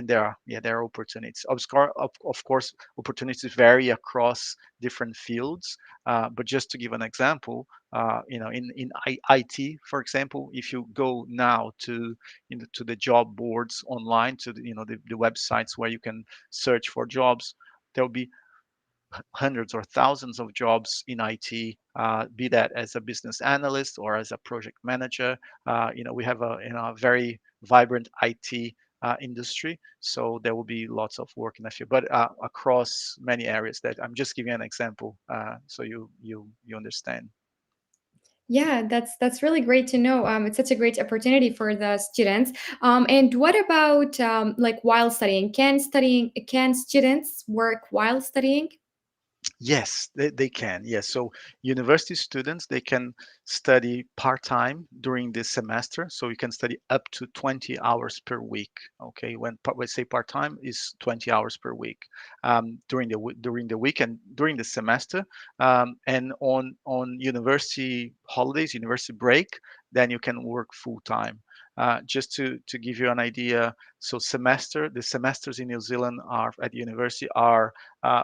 [SPEAKER 2] there are opportunities. Of course, opportunities vary across different fields. But just to give an example, in IT, for example, if you go now to the job boards online, to the websites where you can search for jobs, there will be hundreds or thousands of jobs in IT, be that as a business analyst or as a project manager. We have a very vibrant IT industry, so there will be lots of work in that field, but across many areas. That I'm just giving an example, so you understand.
[SPEAKER 1] Yeah, that's really great to know. It's such a great opportunity for the students. And what about like while studying? Can students work while studying?
[SPEAKER 2] Yes, they can. Yes. So university students, they can study part-time during this semester. So you can study up to 20 hours per week. Okay. We say part-time is 20 hours per week, during the week and during the semester. And on university holidays, university break, then you can work full-time. Just to give you an idea, so the semesters in New Zealand are at the university are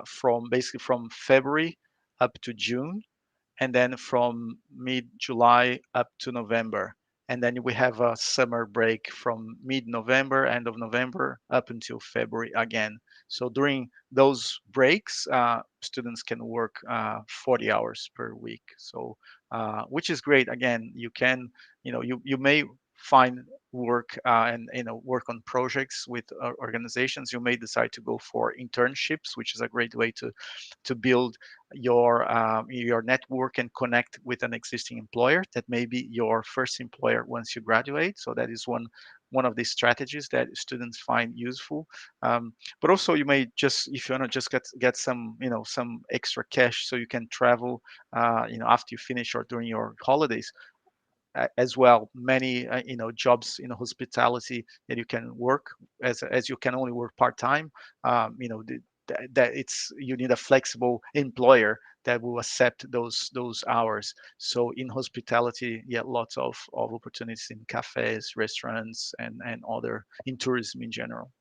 [SPEAKER 2] from basically from February up to June, and then from mid-July up to November. And then we have a summer break from mid-November, end of November, up until February again. So during those breaks, students can work 40 hours per week. So, which is great. Again, you may find work and work on projects with organizations. You may decide to go for internships, which is a great way to build your network and connect with an existing employer that may be your first employer once you graduate. So that is one of the strategies that students find useful. But also, you may just, if you want to just get some extra cash, so you can travel after you finish or during your holidays. as well many jobs in hospitality that you can work as you can only work part time. That it's you need a flexible employer that will accept those hours. So in hospitality, yeah, lots of opportunities in cafes, restaurants, and other in tourism in general.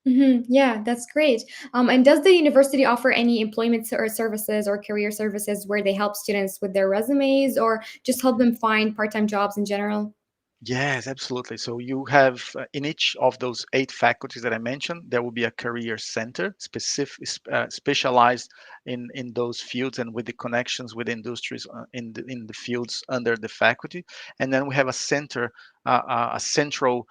[SPEAKER 1] Yeah, that's great. And does the university offer any employment or services or career services where they help students with their resumes or just help them find part-time jobs in general?
[SPEAKER 2] Yes, absolutely. So you have in each of those 8 faculties that I mentioned, there will be a career center specialized in those fields and with the connections with industries in the fields under the faculty. And then we have a center, a central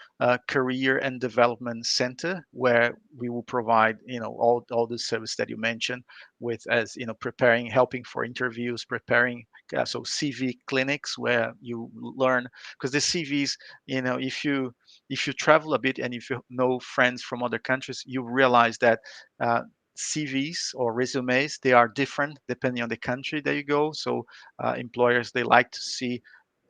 [SPEAKER 2] career and development center where we will provide, all the service that you mentioned with as preparing, helping for interviews, preparing so CV clinics where you learn because the CVs, if you travel a bit and if you know friends from other countries, you realize that uh, CVs or resumes they are different depending on the country that you go. So employers they like to see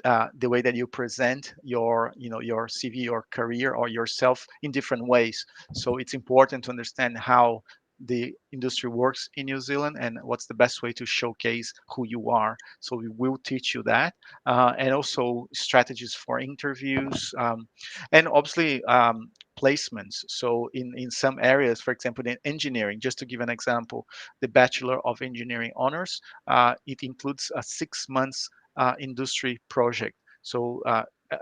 [SPEAKER 2] the way that you present your CV, your career, or yourself in different ways. So it's important to understand how the industry works in New Zealand and what's the best way to showcase who you are. So we will teach you that, and also strategies for interviews, and obviously placements. So in some areas, for example, in engineering, just to give an example, the Bachelor of Engineering honors, it includes a 6 months industry project. So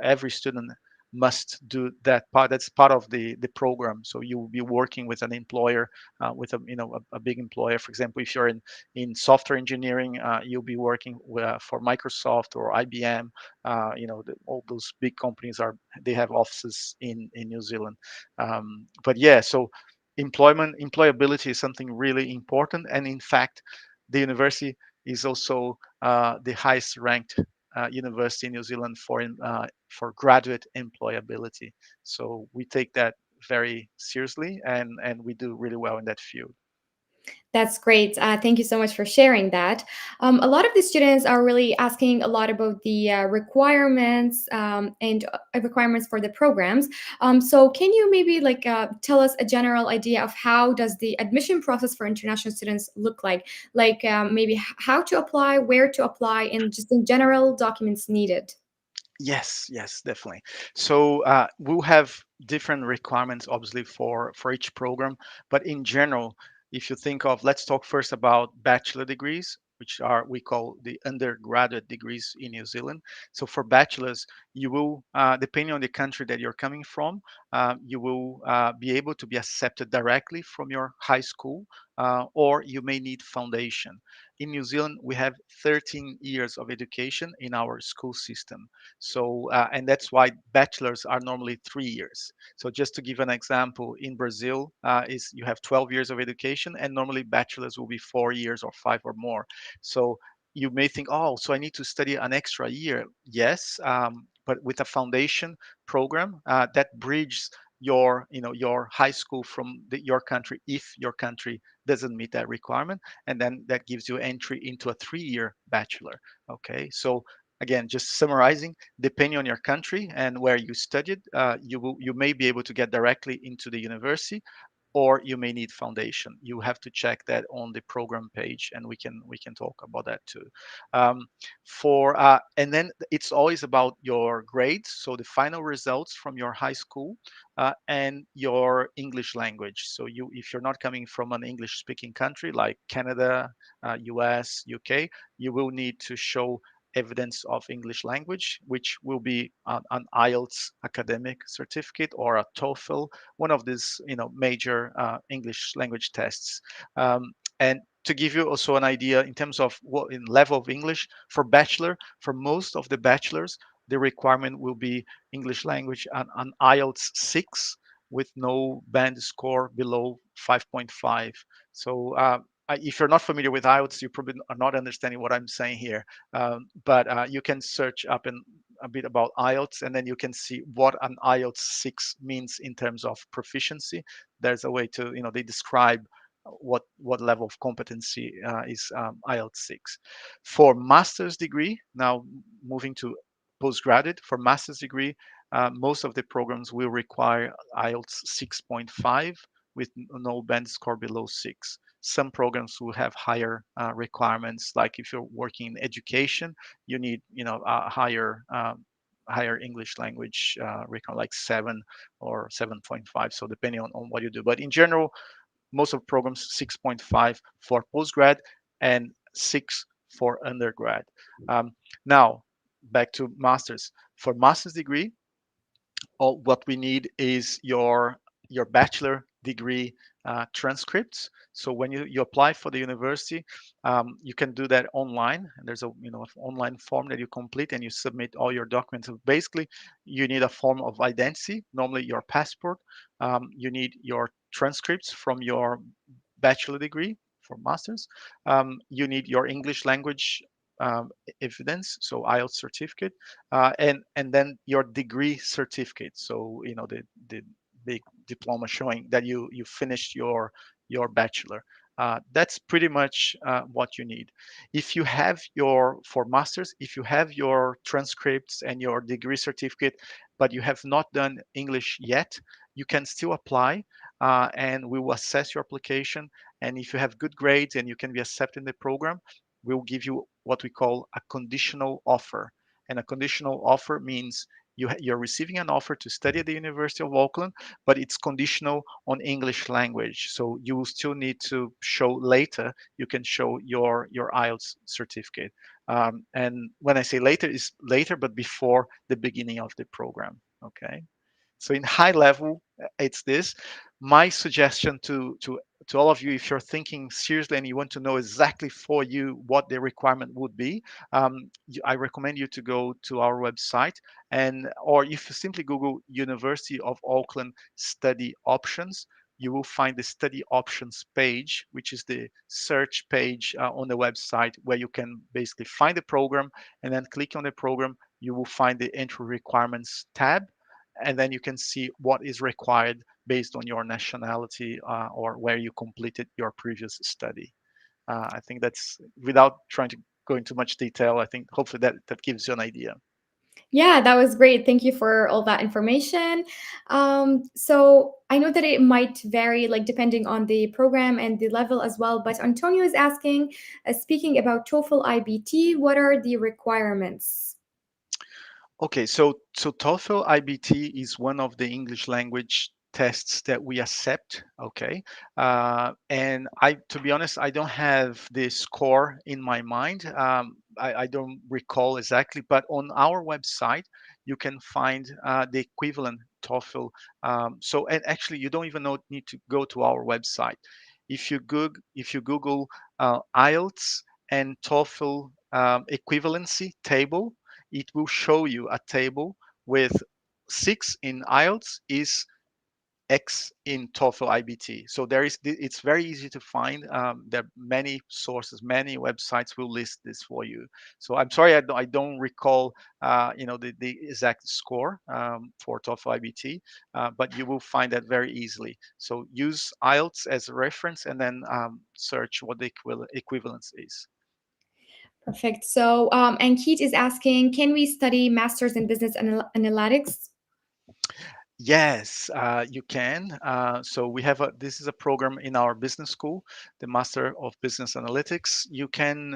[SPEAKER 2] every student must do that part. That's part of the program. So you will be working with an employer, with a big employer. For example, if you're in software engineering, you'll be working for Microsoft or IBM. All those big companies they have offices in New Zealand. But yeah, so employability is something really important, and in fact, the university is also the highest ranked university in New Zealand for graduate employability. So we take that very seriously, and we do really well in that field.
[SPEAKER 1] That's great. Thank you so much for sharing that. A lot of the students are really asking a lot about the requirements and requirements for the programs. So, can you maybe tell us a general idea of how does the admission process for international students look like? Like maybe how to apply, where to apply, and just in general documents needed.
[SPEAKER 2] Yes, yes, definitely. So we'll have different requirements, obviously, for each program. But in general, if you think of, let's talk first about bachelor degrees, which are we call the undergraduate degrees in New Zealand. So for bachelors, you will, depending on the country that you're coming from, you will be able to be accepted directly from your high school, or you may need foundation. In New Zealand, we have 13 years of education in our school system. So, and that's why bachelors are normally 3 years. So, just to give an example, in Brazil, is you have 12 years of education, and normally bachelors will be 4 years or five or more. So, you may think, oh, so I need to study an extra year. Yes, but with a foundation program that bridges your high school from your country if your country doesn't meet that requirement, and then that gives you entry into a 3-year bachelor. Okay, so again, just summarizing, depending on your country and where you studied, you may be able to get directly into the university, or you may need foundation. You have to check that on the program page, and we can talk about that too. For And then it's always about your grades, so the final results from your high school, and your English language. So if you're not coming from an English-speaking country like Canada, US, UK, you will need to show evidence of English language, which will be an IELTS academic certificate or a TOEFL, one of these major English language tests. And to give you also an idea in terms of what in level of English for bachelor, for most of the bachelors, the requirement will be English language an IELTS 6 with no band score below 5.5. So if you're not familiar with IELTS, you probably are not understanding what I'm saying here. But you can search up a bit about IELTS, and then you can see what an IELTS 6 means in terms of proficiency. There's a way to, they describe what level of competency is IELTS 6. For master's degree, now moving to postgraduate. For master's degree, most of the programs will require IELTS 6.5 with no band score below 6. Some programs will have higher requirements, like if you're working in education, you need a higher English language requirement, like 7 or 7.5. So depending on what you do, but in general, most of programs 6.5 for postgrad and 6 for undergrad. Now, back to masters. For master's degree, all what we need is your bachelor degree transcripts. So when you apply for the university, you can do that online. And there's a online form that you complete and you submit all your documents. So basically, you need a form of identity, normally your passport. You need your transcripts from your bachelor degree for masters. You need your English language evidence, so IELTS certificate, and then your degree certificate. So the big diploma showing that you finished your bachelor. That's pretty much what you need. If you have for masters, if you have your transcripts and your degree certificate, but you have not done English yet, you can still apply, and we will assess your application. And if you have good grades and you can be accepted in the program, we'll give you what we call a conditional offer. And a conditional offer means you're receiving an offer to study at the University of Auckland, but it's conditional on English language. So you will still need to show later. You can show your IELTS certificate. And when I say later, it's later, but before the beginning of the program. Okay. So in high level, it's this. My suggestion to all of you, if you're thinking seriously and you want to know exactly for you what the requirement would be, I recommend you to go to our website, or if you simply Google University of Auckland study options, you will find the study options page, which is the search page on the website where you can basically find the program and then click on the program. You will find the entry requirements tab, and then you can see what is required based on your nationality or where you completed your previous study. I think that's, without trying to go into much detail, I think hopefully that gives you an idea.
[SPEAKER 1] Yeah, that was great. Thank you for all that information. So I know that it might vary, like depending on the program and the level as well. But Antonio is asking, speaking about TOEFL IBT, what are the requirements?
[SPEAKER 2] Okay, so TOEFL IBT is one of the English language tests that we accept. Okay, and to be honest, I don't have the score in my mind. I don't recall exactly, but on our website you can find the equivalent TOEFL. And actually, you don't even need to go to our website. If you Google IELTS and TOEFL equivalency table, it will show you a table with 6 in IELTS is X in TOEFL IBT. So it's very easy to find. There are many sources, many websites will list this for you. So I'm sorry, I don't recall, the exact score for TOEFL IBT, but you will find that very easily. So use IELTS as a reference and then search what the equivalence is.
[SPEAKER 1] Perfect. So, and Keith is asking, can we study Masters in Business Analytics?
[SPEAKER 2] Yes, you can. So we have this is a program in our business school, the Master of Business Analytics. You can,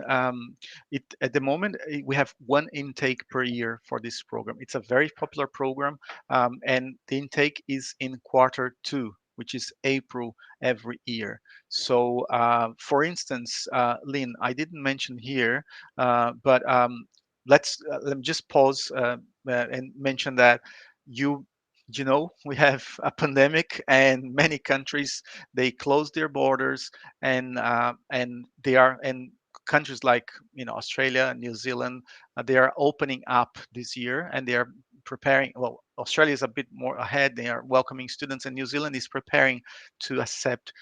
[SPEAKER 2] at the moment, we have one intake per year for this program. It's a very popular program, and the intake is in quarter 2, which is April every year. So, for instance, Lynn, I didn't mention here, but let me just pause and mention that you we have a pandemic and many countries, they close their borders, and they are, and countries like Australia, New Zealand, they are opening up this year, and they are preparing. Well, Australia is a bit more ahead, they are welcoming students, and New Zealand is preparing to accept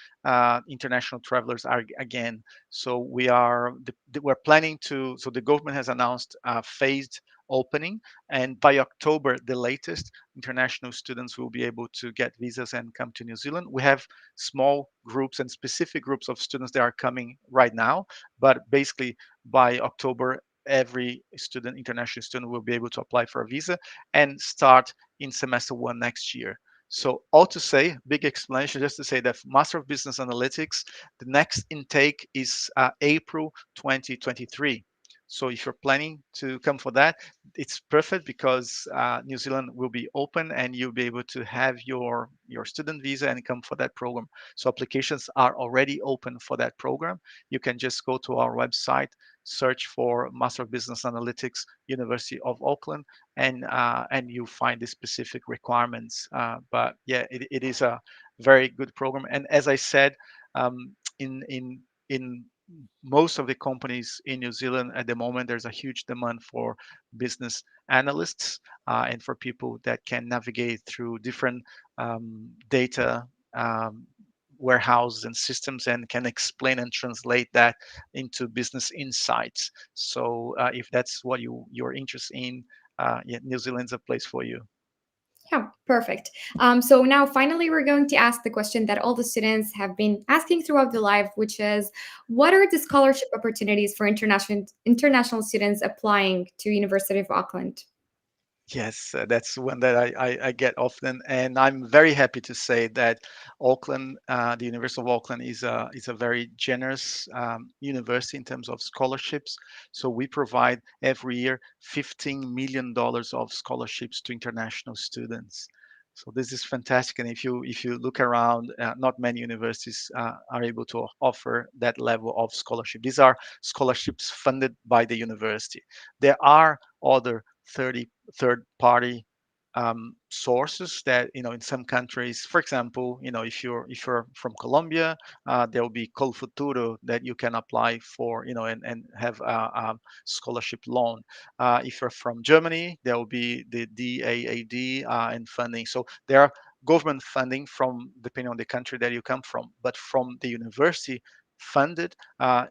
[SPEAKER 2] international travelers again. So we're planning to, so the government has announced a phased opening, and by October the latest, international students will be able to get visas and come to New Zealand. We have small groups and specific groups of students that are coming right now, but basically by October every student, international student, will be able to apply for a visa and start in semester one next year. So all to say, big explanation, just to say that Master of Business Analytics, the next intake is April 2023. So if you're planning to come for that, it's perfect because New Zealand will be open and you'll be able to have your student visa and come for that program. So applications are already open for that program. You can just go to our website, search for Master of Business Analytics, University of Auckland, and you find the specific requirements. But yeah, it is a very good program. And as I said, in most of the companies in New Zealand at the moment, there's a huge demand for business analysts and for people that can navigate through different data warehouses and systems and can explain and translate that into business insights. So if that's what you're interested in, yeah, New Zealand's a place for you.
[SPEAKER 1] Yeah, perfect. So now finally, we're going to ask the question that all the students have been asking throughout the live, which is, what are the scholarship opportunities for international students applying to University of Auckland?
[SPEAKER 2] Yes, that's one that I get often, and I'm very happy to say that Auckland, the University of Auckland, is a very generous university in terms of scholarships. So we provide every year $15 million of scholarships to international students. So this is fantastic, and if you look around, not many universities are able to offer that level of scholarship. These are scholarships funded by the university. There are other 30 third party sources that in some countries, for example, if you're from Colombia, there will be Col Futuro that you can apply for, and have a scholarship loan. If you're from Germany, there will be the DAAD and funding. So there are government funding from depending on the country that you come from, but from the university funded,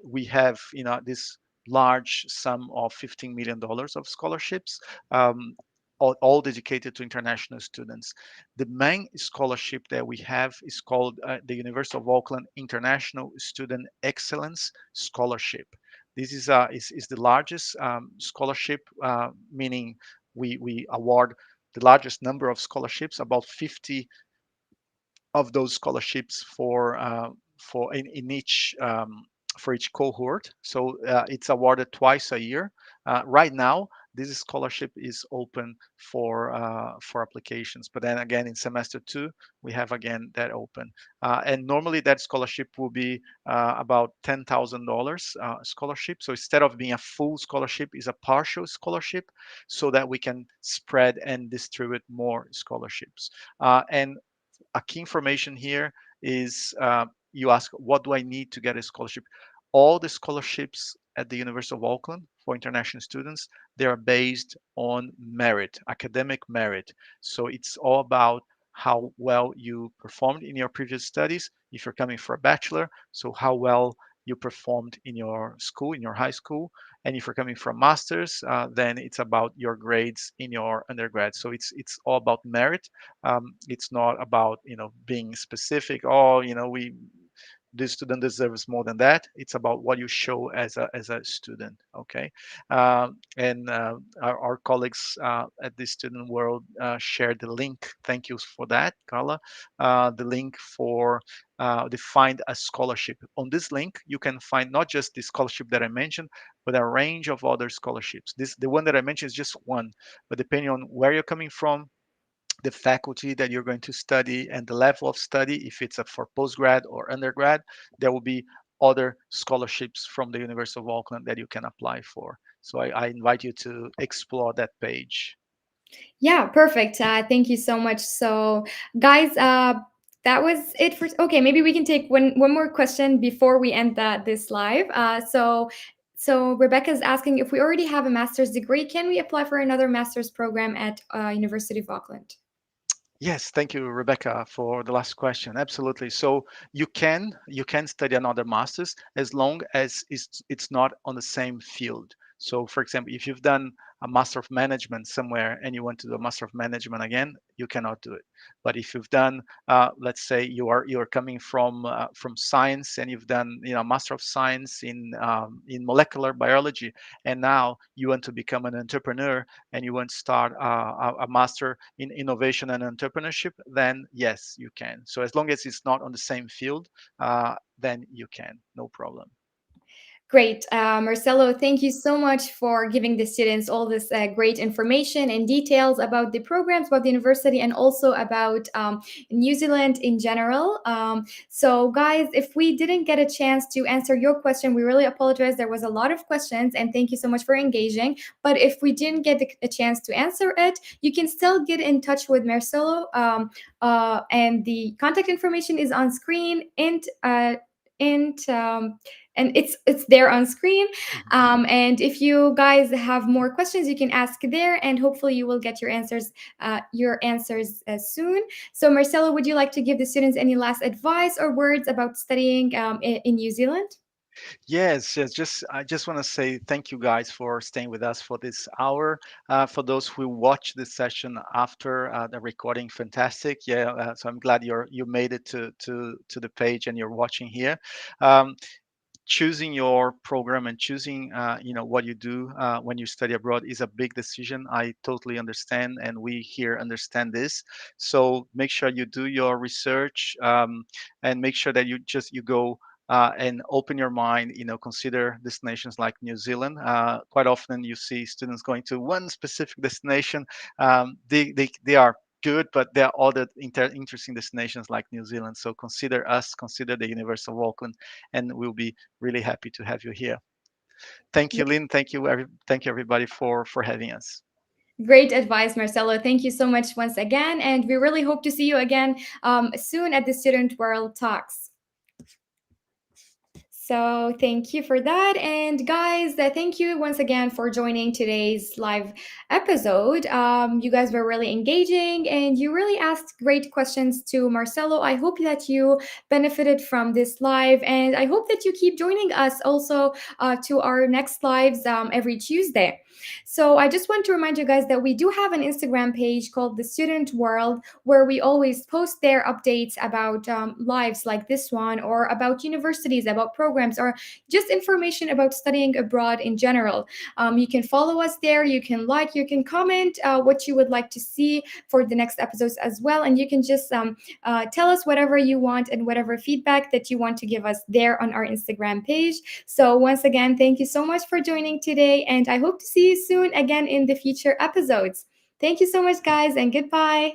[SPEAKER 2] we have this large sum of $15 million of scholarships, um, all dedicated to international students. The main scholarship that we have is called the University of Auckland International Student Excellence Scholarship. This is the largest scholarship, meaning we award the largest number of scholarships, about 50 of those scholarships for in each for each cohort. So it's awarded twice a year. Right now, this scholarship is open for applications. But then again, in semester two, we have again that open. And normally that scholarship will be about $10,000 scholarship. So instead of being a full scholarship, is a partial scholarship, so that we can spread and distribute more scholarships. And a key information here is you ask, what do I need to get a scholarship? All the scholarships at the University of Auckland for international students, they are based on merit, academic merit. So it's all about how well you performed in your previous studies. If you're coming for a bachelor, so how well you performed in your school, in your high school. And if you're coming from masters, then it's about your grades in your undergrad. So it's all about merit. It's not about being specific. Oh, we this student deserves more than that. It's about what you show as a student. Okay, and our colleagues at the Student World shared the link. Thank you for that, Carla. The link for the Find a Scholarship. On this link, you can find not just the scholarship that I mentioned, but a range of other scholarships. The one that I mentioned is just one, but depending on where you're coming from, the faculty that you're going to study, and the level of study, if it's for postgrad or undergrad, there will be other scholarships from the University of Auckland that you can apply for. So I invite you to explore that page.
[SPEAKER 1] Yeah, perfect. Thank you so much. So, guys, that was it for. Okay, maybe we can take one more question before we end this live. So Rebecca is asking, if we already have a master's degree, can we apply for another master's program at University of Auckland?
[SPEAKER 2] Yes, thank you, Rebecca, for the last question. Absolutely. So you can study another master's as long as it's not on the same field. So, for example, if you've done a Master of Management somewhere and you want to do a Master of Management again, you cannot do it. But if you've done, let's say you are coming from science and you've done Master of Science in molecular biology, and now you want to become an entrepreneur and you want to start a master in innovation and entrepreneurship, then yes, you can. So as long as it's not on the same field, then you can, no problem.
[SPEAKER 1] Great. Marcelo, thank you so much for giving the students all this great information and details about the programs, about the university, and also about New Zealand in general. So, guys, if we didn't get a chance to answer your question, we really apologize. There was a lot of questions, and thank you so much for engaging. But if we didn't get a chance to answer it, you can still get in touch with Marcelo. And the contact information is on screen and it's there on screen.
[SPEAKER 2] Mhm.
[SPEAKER 1] And if you guys have more questions, you can ask there, and hopefully you will get your answers soon. So Marcelo, would you like to give the students any last advice or words about studying in New Zealand?
[SPEAKER 2] Yes, yes. I just want to say thank you guys for staying with us for this hour. For those who watch this session after the recording, fantastic. Yeah, so I'm glad you made it to the page and you're watching here. Um, Choosing your program and choosing what you do when you study abroad is a big decision. I totally understand, and we here understand this. So make sure you do your research, and make sure that you go and open your mind, consider destinations like New Zealand. Quite often you see students going to one specific destination. They are good, but there are other interesting destinations like New Zealand. So consider us, consider the University of Auckland, and we'll be really happy to have you here. Thank you, Lynn. Thank you everybody for having us.
[SPEAKER 1] Great advice, Marcelo. Thank you so much once again, and we really hope to see you again soon at the Student World Talks. So, thank you for that. And, guys, thank you once again for joining today's live episode. You guys were really engaging and you really asked great questions to Marcelo. I hope that you benefited from this live, and I hope that you keep joining us also to our next lives every Tuesday. So, I just want to remind you guys that we do have an Instagram page called The Student World, where we always post their updates about lives like this one, or about universities, about programs, or just information about studying abroad in general. You can follow us there, you can like, you can comment what you would like to see for the next episodes as well, and you can just tell us whatever you want and whatever feedback that you want to give us there on our Instagram page. So, once again, thank you so much for joining today, and I hope to see you soon again in the future episodes. Thank you so much, guys, and goodbye.